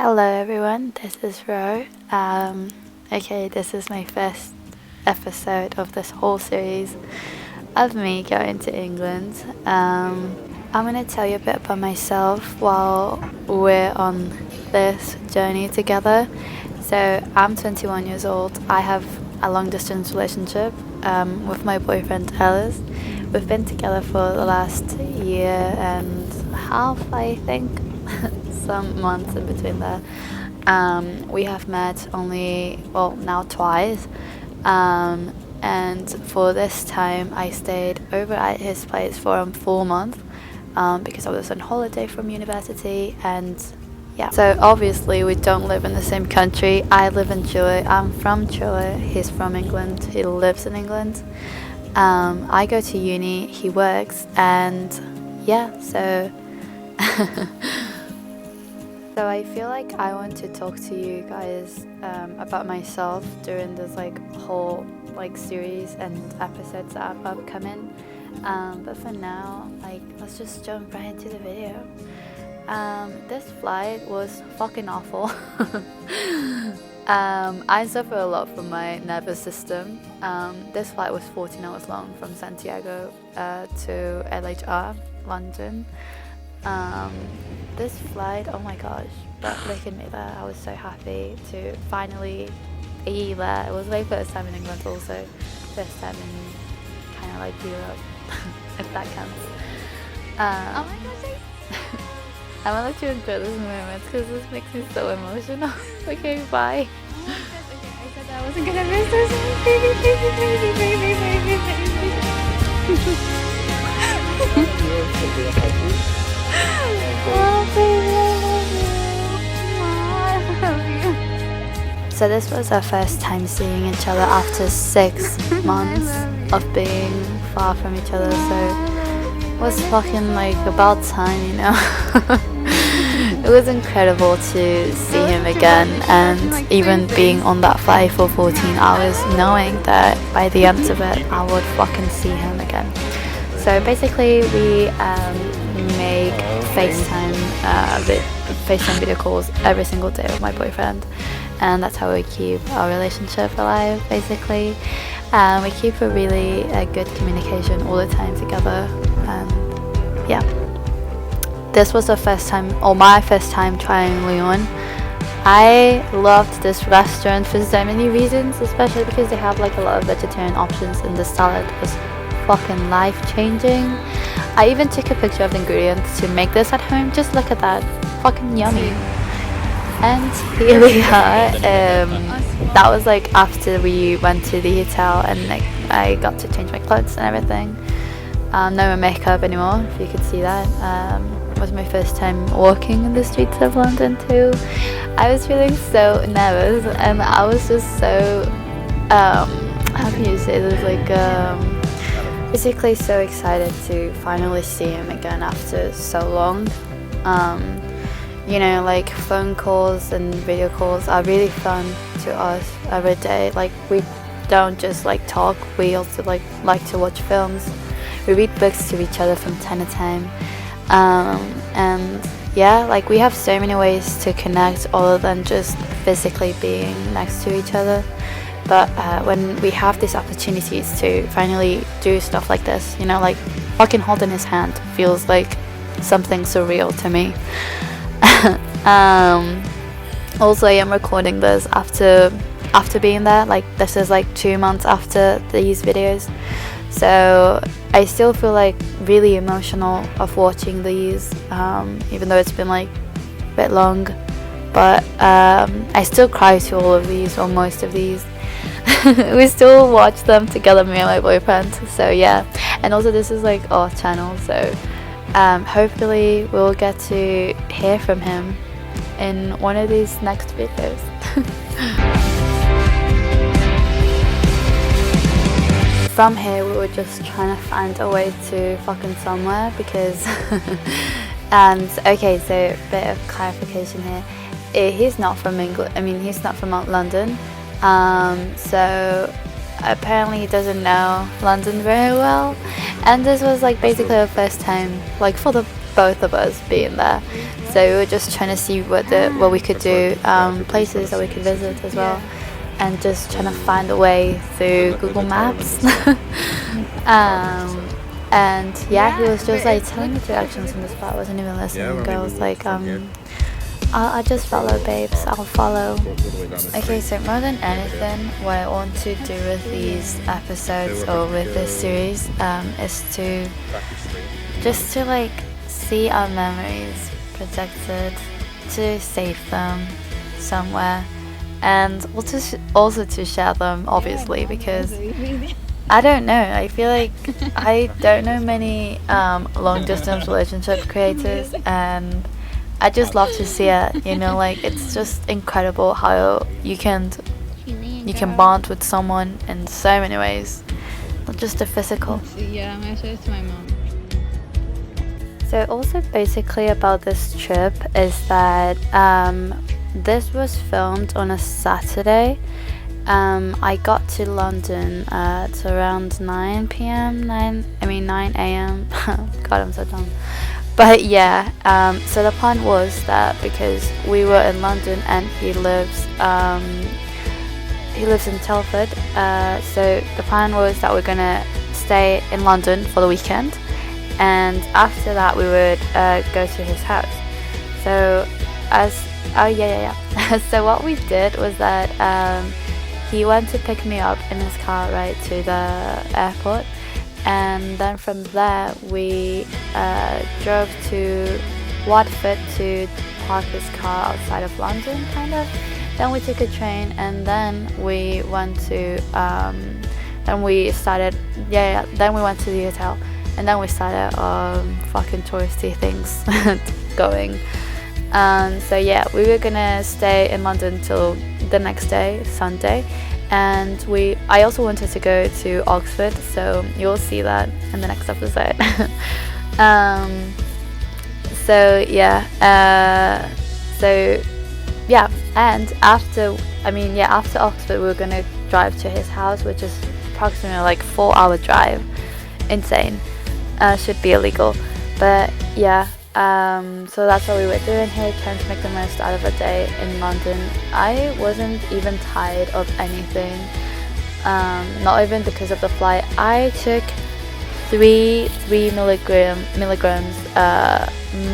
Hello everyone, this is Ro. Okay, this is my first episode of this whole series of me going to England. I'm gonna tell you a bit about myself while we're on this journey together. So I'm 21 years old. I have a long distance relationship with my boyfriend Ellis. We've been together for the last year and a half, I think. Some months in between there. We have met now twice. And for this time, I stayed over at his place for a full month because I was on holiday from university. And yeah, so obviously we don't live in the same country. I live in Chile. I'm from Chile. He's from England. He lives in England. I go to uni. He works. And yeah, so. So I feel like I want to talk to you guys about myself during this whole series and episodes that are upcoming. But for now, let's just jump right into the video. This flight was fucking awful. I suffer a lot from my nervous system. This flight was 14 hours long from Santiago to LHR, London. This flight, oh my gosh, but look at me there. I was so happy to finally be there. It was my first time in England also, first time in kind of Europe, if that counts. Oh my gosh, I'm gonna let you enjoy this moment because this makes me so emotional. Okay, bye. Oh my gosh, okay, I said that I wasn't gonna miss this. So this was our first time seeing each other after 6 months of being far from each other, so it was fucking about time, you know. It was incredible to see him again, and even being on that flight for 14 hours knowing that by the end of it I would fucking see him again. So basically we make FaceTime video calls every single day with my boyfriend, and that's how we keep our relationship alive basically. We keep a really good communication all the time together, and yeah, this was the first time, or my first time, trying Lyon. I loved this restaurant for so many reasons, especially because they have a lot of vegetarian options, and the salad was fucking life-changing. I even took a picture of the ingredients to make this at home. Just look at that, fucking yummy. And here we are. That was after we went to the hotel, and I got to change my clothes and everything. No makeup anymore, if you could see that. It was my first time walking in the streets of London too. I was feeling so nervous, and I was just so how can you say this, basically so excited to finally see him again after so long. You know, phone calls and video calls are really fun to us every day. We don't just talk, we also like to watch films. We read books to each other from time to time. And yeah, we have so many ways to connect other than just physically being next to each other. But when we have these opportunities to finally do stuff like this, you know, fucking holding his hand feels like something surreal to me. Also, I am recording this after being there. This is 2 months after these videos, so I still feel really emotional of watching these, even though it's been a bit long. But I still cry to all of these, or most of these. We still watch them together, me and my boyfriend. So yeah, and also this is our channel, so hopefully we'll get to hear from him in one of these next videos. From here we were just trying to find a way to fucking somewhere because and okay, so a bit of clarification here. He's not from England, I mean he's not from London. So apparently he doesn't know London very well, and this was basically the first time, for the both of us being there. So we were just trying to see what we could do, places that we could visit as well, and just trying to find a way through Google Maps. And yeah, he was just like telling me directions in the spot. I wasn't even listening. I was like, I'll just follow, babes. I'll follow. Okay, so more than anything, what I want to do with these episodes or with this series is to just to like see our memories protected, to save them somewhere, and also to share them, obviously, because I don't know. I feel like I don't know many long distance relationship creators, and I just love to see it. You know, like it's just incredible how you can bond with someone in so many ways, not just the physical. Yeah, I'm gonna show this to my mom. So also basically about this trip is that this was filmed on a Saturday. I got to London at around 9 a.m. God, I'm so dumb. But yeah, so the plan was that because we were in London and he lives in Telford, so the plan was that we're gonna stay in London for the weekend, and after that we would go to his house. So so what we did was that he went to pick me up in his car right to the airport, and then from there we drove to Watford to park his car outside of London, kind of. Then we took a train, and then we went to then we went to the hotel, and then we started fucking touristy things going. So yeah, we were gonna stay in London till the next day, Sunday, and I also wanted to go to Oxford, so you'll see that in the next episode. And after Oxford we were gonna drive to his house, which is approximately like 4-hour drive. Insane. Should be illegal, but yeah. So that's what we were doing here, trying to make the most out of a day in London. I wasn't even tired of anything, not even because of the flight. I took 3 milligrams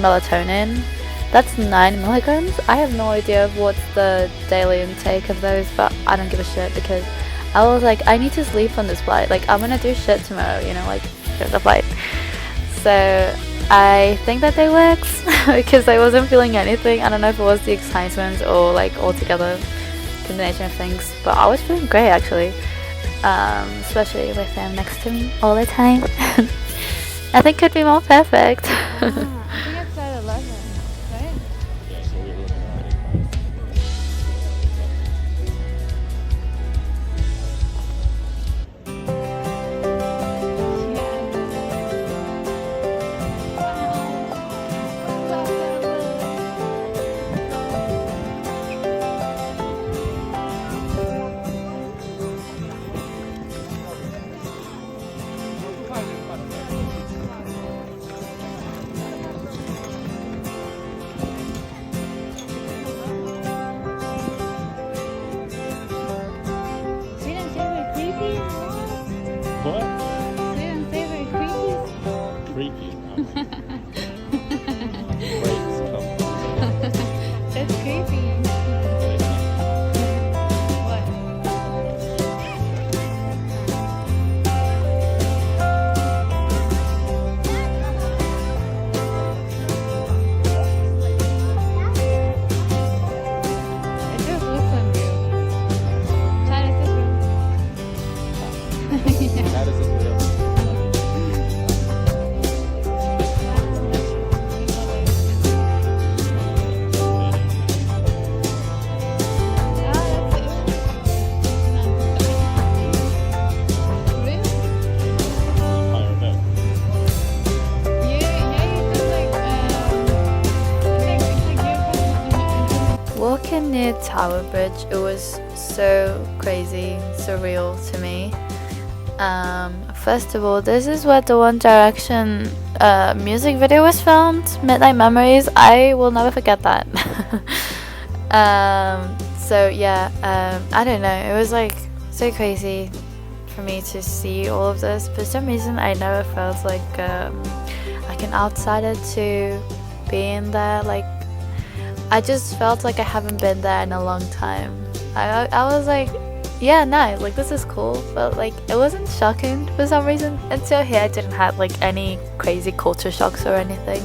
melatonin. That's 9 milligrams. I have no idea what's the daily intake of those, but I don't give a shit because I was like, I need to sleep on this flight. Like, I'm gonna do shit tomorrow, you know, like, there's a flight. So I think that they worked because I wasn't feeling anything. I don't know if it was the excitement or like altogether combination of things, but I was feeling great actually, especially with him next to me all the time. Nothing could be more perfect. I think it's at 11, right? What? Sweet and savory creepies. Creepy. Grapes, come. That's creepy. What? It just looks on you. Try to sit here. That is a real. Fire back. Walking near Tower Bridge, it was so crazy, surreal to me. First of all, this is where the One Direction music video was filmed, Midnight Memories. I will never forget that. So yeah, I don't know, it was like so crazy for me to see all of this. For some reason I never felt like an outsider to being there. Like I just felt like I haven't been there in a long time. I was like, yeah, nice, like this is cool, but like it wasn't shocking for some reason. Until here I didn't have like any crazy culture shocks or anything.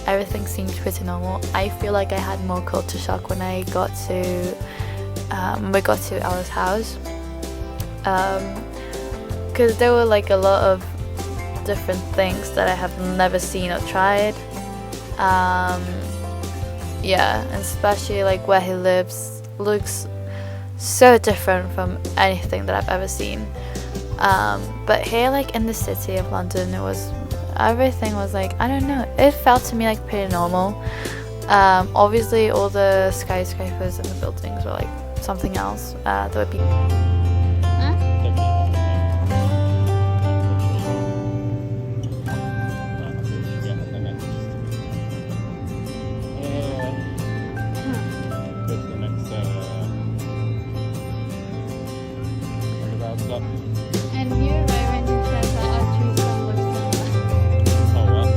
Everything seemed pretty normal. I feel like I had more culture shock when I got to we got to Ella's house, because there were like a lot of different things that I have never seen or tried. Yeah, and especially like where he lives looks so different from anything that I've ever seen. But here, like in the city of London, everything was like, I don't know, it felt to me like pretty normal. Obviously all the skyscrapers and the buildings were like something else. There were people. And here, right when you said that our trees don't look similar. Oh, what?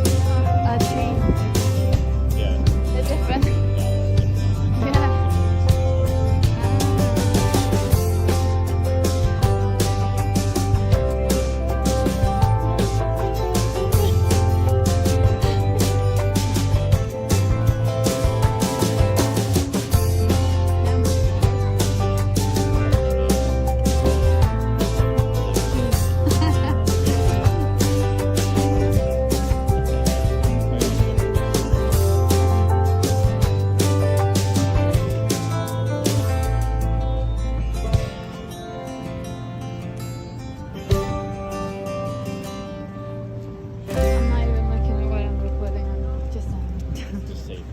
Our trees, Yeah. they're different. Yeah. I'm not even looking at what I'm recording on, just Just save it.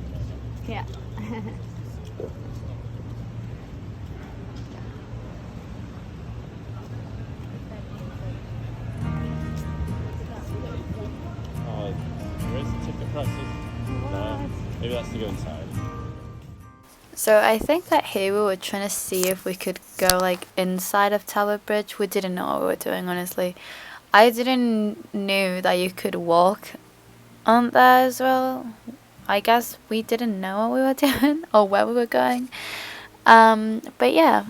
yeah. Oh, where's the ticket prices? No, maybe that's to go inside. So I think that here we were trying to see if we could go like inside of Tower Bridge. We didn't know what we were doing, honestly. I didn't know that you could walk on there as well. I guess we didn't know what we were doing or where we were going. But yeah,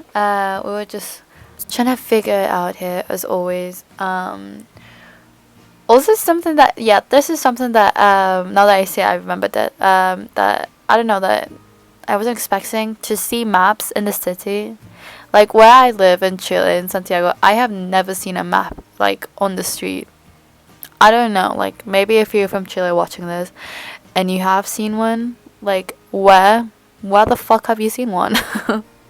we were just trying to figure it out here as always. Also something that, yeah, this is something that now that I see it, I remembered that that I don't know, that I wasn't expecting to see maps in the city. Like where I live in Chile, in Santiago, I have never seen a map like on the street. I don't know, like maybe if you're from Chile watching this and you have seen one, like where the fuck have you seen one?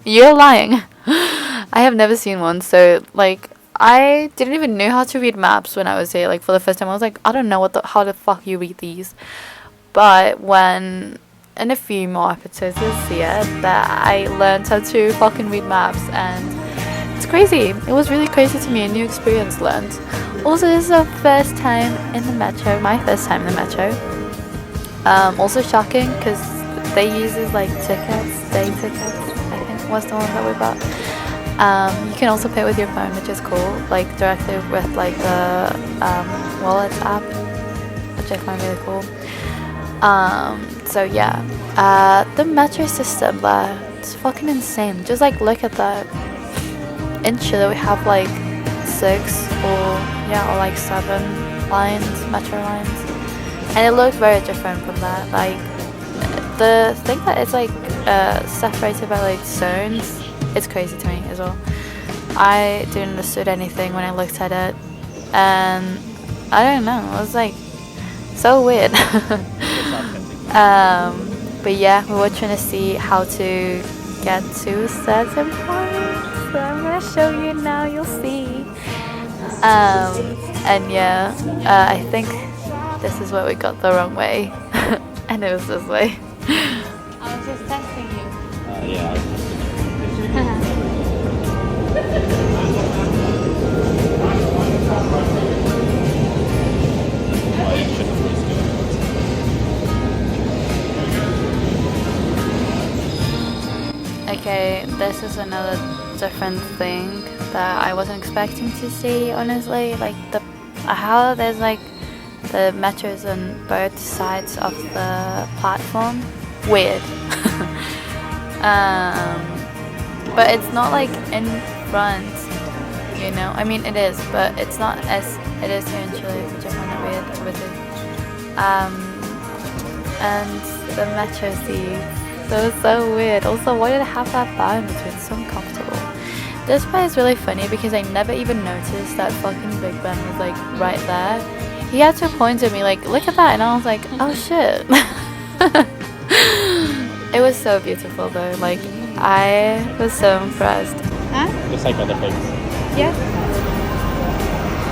You're lying. I have never seen one. So like I didn't even know how to read maps when I was here. Like for the first time I was like, I don't know how the fuck you read these. But when in a few more episodes you'll see it, that I learned how to fucking read maps, and it's crazy. It was really crazy to me, a new experience learned. Also, this is the first time in the metro, my first time in the metro. Also shocking because they use like tickets, day tickets, I think was the one that we bought. You can also pay with your phone, which is cool, like directly with like the wallet app, which I find really cool. So yeah, the metro system there, it's fucking insane. Just like look at that. In Chile we have like 6 or like 7 lines, metro lines, and it looks very different from that. Like the thing that it's like separated by like zones, it's crazy to me as well. I didn't understood anything when I looked at it, and I don't know, it was like so weird. But yeah, we were trying to see how to get to certain points. So I'm gonna show you now, you'll see. And yeah, I think this is where we got the wrong way. And it was this way. I was just testing you. Yeah. Oh, you shouldn't. Okay, this is another different thing that I wasn't expecting to see, honestly. Like how there's like the metros on both sides of the platform. Weird. But it's not like in front, you know. I mean, it is, but it's not as it is here in Chile, which I find it weird with it. And the metro seats. So weird. Also, why did it have that bar in between? It's so uncomfortable. This part is really funny because I never even noticed that fucking Big Ben was like right there. He had to point at me like, look at that, and I was like, oh shit. It was so beautiful though. Like, I was so impressed. Huh? Just like other things. Yeah.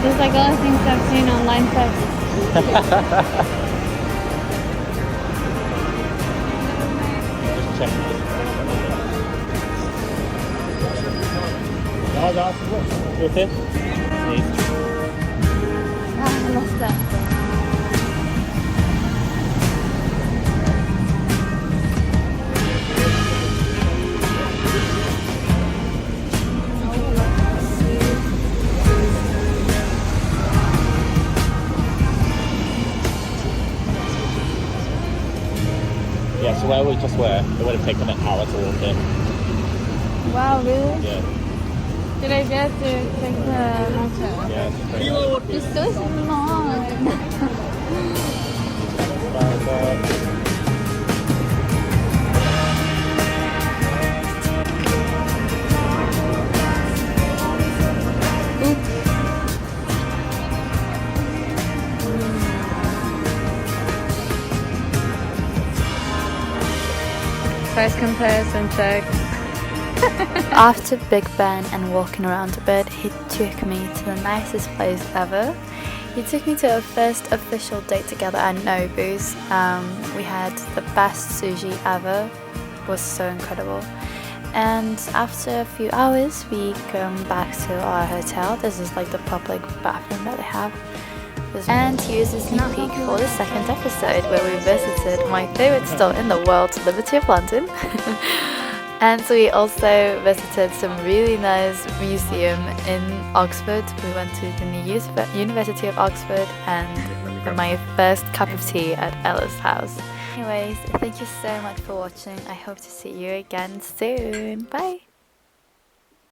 Just like all the things I've seen online first. Just check. Ja, da hast du was. Okay. Nee. Ah, I lost that. Yeah, so where we just were, it would have taken an hour to walk in. Wow, really? Yeah. Did I get to take the metro? Yeah, it's pretty It's so small. First comparison check. After Big Ben and walking around a bit, he took me to the nicest place ever. He took me to our first official date together at Nobu's. We had the best sushi ever. It was so incredible. And after a few hours, we come back to our hotel. This is like the public bathroom that they have. And here's a sneak peek for the second episode where we visited my favorite store in the world, Liberty of London. And we also visited some really nice museum in Oxford. We went to the University of Oxford and my first cup of tea at Ella's house. Anyways, thank you so much for watching. I hope to see you again soon. Bye!